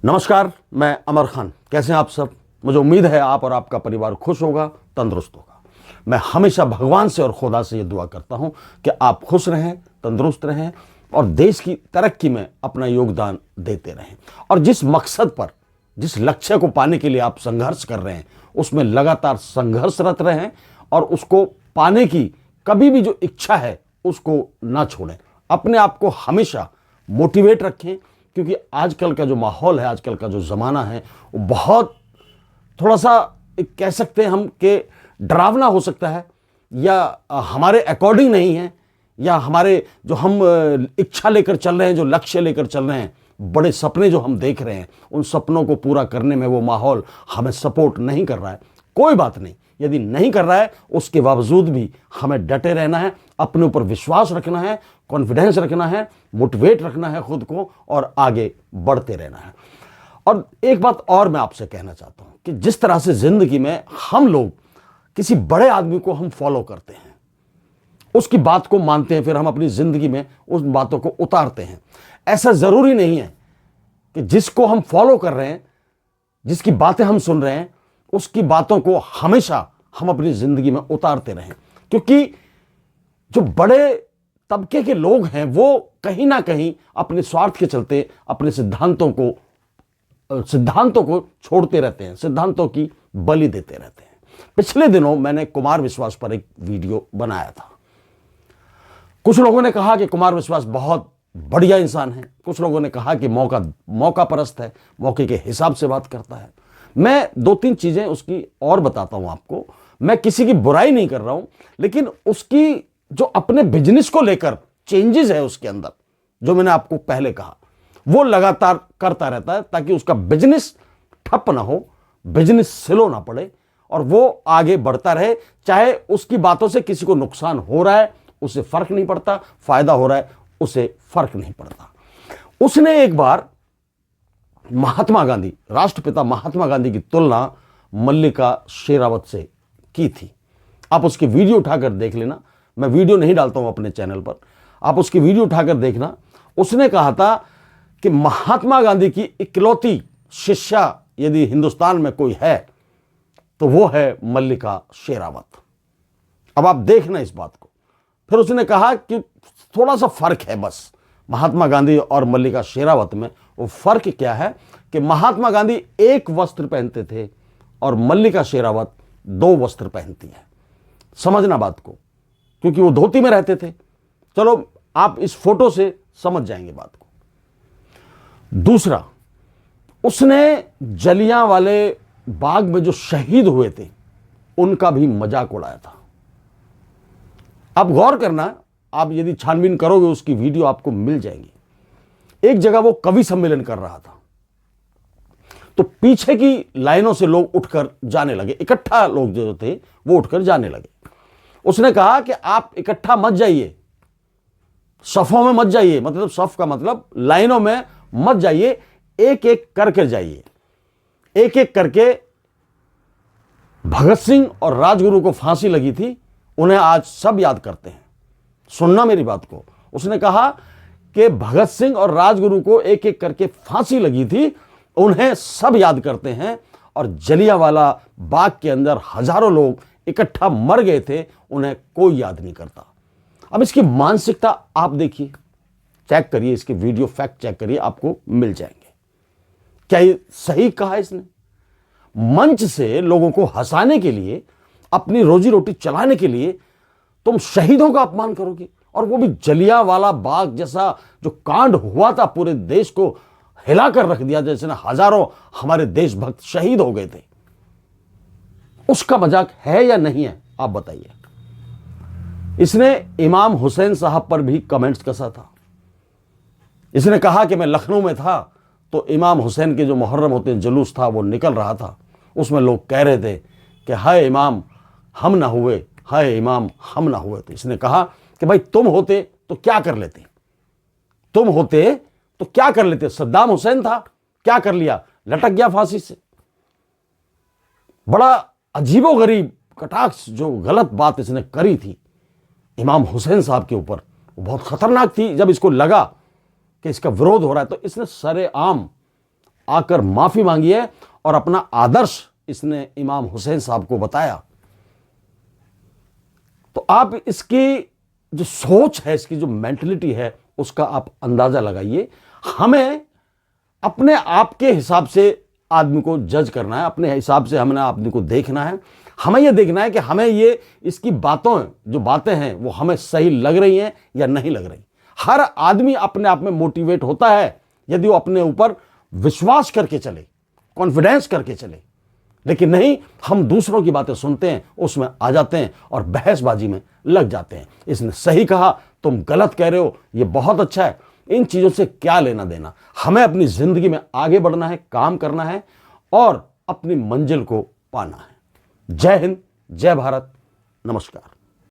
नमस्कार, मैं अमर खान। कैसे हैं आप सब? मुझे उम्मीद है आप और आपका परिवार खुश होगा, तंदुरुस्त होगा। मैं हमेशा भगवान से और खुदा से ये दुआ करता हूं कि आप खुश रहें, तंदुरुस्त रहें और देश की तरक्की में अपना योगदान देते रहें। और जिस मकसद पर, जिस लक्ष्य को पाने के लिए आप संघर्ष कर रहे हैं, उसमें लगातार संघर्षरत रहें और उसको पाने की कभी भी जो इच्छा है उसको ना छोड़ें। अपने आप को हमेशा मोटिवेट रखें, क्योंकि आजकल का जो माहौल है, आजकल का जो ज़माना है, वो बहुत थोड़ा सा कह सकते हैं हम कि डरावना हो सकता है, या हमारे अकॉर्डिंग नहीं है, या हमारे जो हम इच्छा लेकर चल रहे हैं, जो लक्ष्य लेकर चल रहे हैं, बड़े सपने जो हम देख रहे हैं, उन सपनों को पूरा करने में वो माहौल हमें सपोर्ट नहीं कर रहा है। कोई बात नहीं, यदि नहीं कर रहा है उसके बावजूद भी हमें डटे रहना है, अपने ऊपर विश्वास रखना है, कॉन्फिडेंस रखना है, मोटिवेट रखना है खुद को और आगे बढ़ते रहना है। और एक बात और मैं आपसे कहना चाहता हूं कि जिस तरह से जिंदगी में हम लोग किसी बड़े आदमी को हम फॉलो करते हैं, उसकी बात को मानते हैं, फिर हम अपनी जिंदगी में उन बातों को उतारते हैं। ऐसा जरूरी नहीं है कि जिसको हम फॉलो कर रहे हैं, जिसकी बातें हम सुन रहे हैं, उसकी बातों को हमेशा हम अपनी जिंदगी में उतारते रहें, क्योंकि जो बड़े तबके के लोग हैं वो कहीं ना कहीं अपने स्वार्थ के चलते अपने सिद्धांतों को छोड़ते रहते हैं, सिद्धांतों की बलि देते रहते हैं। पिछले दिनों मैंने कुमार विश्वास पर एक वीडियो बनाया था। कुछ लोगों ने कहा कि कुमार विश्वास बहुत बढ़िया इंसान है, कुछ लोगों ने कहा कि मौका परस्त है, मौके के हिसाब से बात करता है। मैं दो तीन चीजें उसकी और बताता हूं आपको। मैं किसी की बुराई नहीं कर रहा हूं, लेकिन उसकी जो अपने बिजनेस को लेकर चेंजेस है उसके अंदर, जो मैंने आपको पहले कहा, वो लगातार करता रहता है ताकि उसका बिजनेस ठप ना हो, बिजनेस स्लो ना पड़े और वो आगे बढ़ता रहे। चाहे उसकी बातों से किसी को नुकसान हो रहा है, उसे फर्क नहीं पड़ता, फायदा हो रहा है, उसे फर्क नहीं पड़ता। उसने एक बार महात्मा गांधी, राष्ट्रपिता महात्मा गांधी की तुलना मल्लिका शेरावत से की थी। आप उसकी वीडियो उठाकर देख लेना, मैं वीडियो नहीं डालता हूं अपने चैनल पर, आप उसकी वीडियो उठाकर देखना। उसने कहा था कि महात्मा गांधी की इकलौती शिष्या यदि हिंदुस्तान में कोई है तो वो है मल्लिका शेरावत। अब आप देखना इस बात को। फिर उसने कहा कि थोड़ा सा फर्क है बस महात्मा गांधी और मल्लिका शेरावत में। वो फर्क क्या है कि महात्मा गांधी एक वस्त्र पहनते थे और मल्लिका शेरावत दो वस्त्र पहनती है। समझना बात को, क्योंकि वो धोती में रहते थे। चलो आप इस फोटो से समझ जाएंगे बात को। दूसरा, उसने जलियांवाले बाग में जो शहीद हुए थे उनका भी मजाक उड़ाया था। आप गौर करना, आप यदि छानबीन करोगे उसकी वीडियो आपको मिल जाएगी। एक जगह वो कवि सम्मेलन कर रहा था, तो पीछे की लाइनों से लोग उठकर जाने लगे, इकट्ठा लोग जो थे वो उठकर जाने लगे। उसने कहा कि आप इकट्ठा मत जाइए, सफों में मत जाइए, मतलब सफ का मतलब लाइनों में मत जाइए, एक एक करके जाइए। एक एक करके भगत सिंह और राजगुरु को फांसी लगी थी, उन्हें आज सब याद करते हैं। सुनना मेरी बात को। उसने कहा कि भगत सिंह और राजगुरु को एक एक करके फांसी लगी थी, उन्हें सब याद करते हैं, और जलियांवाला बाग के अंदर हजारों लोग इकट्ठा मर गए थे, उन्हें कोई याद नहीं करता। अब इसकी मानसिकता आप देखिए, चेक करिए, इसकी वीडियो फैक्ट चेक करिए, आपको मिल जाएंगे। क्या ये सही कहा इसने? मंच से लोगों को हंसाने के लिए, अपनी रोजी रोटी चलाने के लिए तुम शहीदों का अपमान करोगे, और वो भी जलियांवाला बाग जैसा जो कांड हुआ था, पूरे देश को हिलाकर रख दिया, जैसे ना हजारों हमारे देशभक्त शहीद हो गए थे। उसका मजाक है या नहीं है, आप बताइए। इसने इमाम हुसैन साहब पर भी कमेंट्स कसा था। इसने कहा कि मैं लखनऊ में था तो इमाम हुसैन के जो मुहर्रम होते हैं जुलूस था वो निकल रहा था, उसमें लोग कह रहे थे कि हाय इमाम हम ना हुए, हाय इमाम हम ना हुए। तो इसने कहा कि भाई तुम होते तो क्या कर लेते, तुम होते तो क्या कर लेते। सद्दाम हुसैन था, क्या कर लिया, लटक गया फांसी से। बड़ा अजीबोगरीब कटाक्ष जो गलत बात इसने करी थी इमाम हुसैन साहब के ऊपर, वो बहुत खतरनाक थी। जब इसको लगा कि इसका विरोध हो रहा है तो इसने सरेआम आकर माफी मांगी है और अपना आदर्श इसने इमाम हुसैन साहब को बताया। तो आप इसकी जो सोच है, इसकी जो मेंटलिटी है, उसका आप अंदाजा लगाइए। हमें अपने आप के हिसाब से आदमी को जज करना है, अपने हिसाब से हमने आदमी को देखना है। हमें यह देखना है कि हमें ये इसकी जो बातें हैं वो हमें सही लग रही हैं या नहीं लग रही। हर आदमी अपने आप में मोटिवेट होता है यदि वो अपने ऊपर विश्वास करके चले, कॉन्फिडेंस करके चले। लेकिन नहीं, हम दूसरों की बातें सुनते हैं, उसमें आ जाते हैं और बहसबाजी में लग जाते हैं। इसने सही कहा, तुम गलत कह रहे हो, ये बहुत अच्छा है। इन चीजों से क्या लेना देना। हमें अपनी जिंदगी में आगे बढ़ना है, काम करना है और अपनी मंजिल को पाना है। जय हिंद, जय भारत, नमस्कार।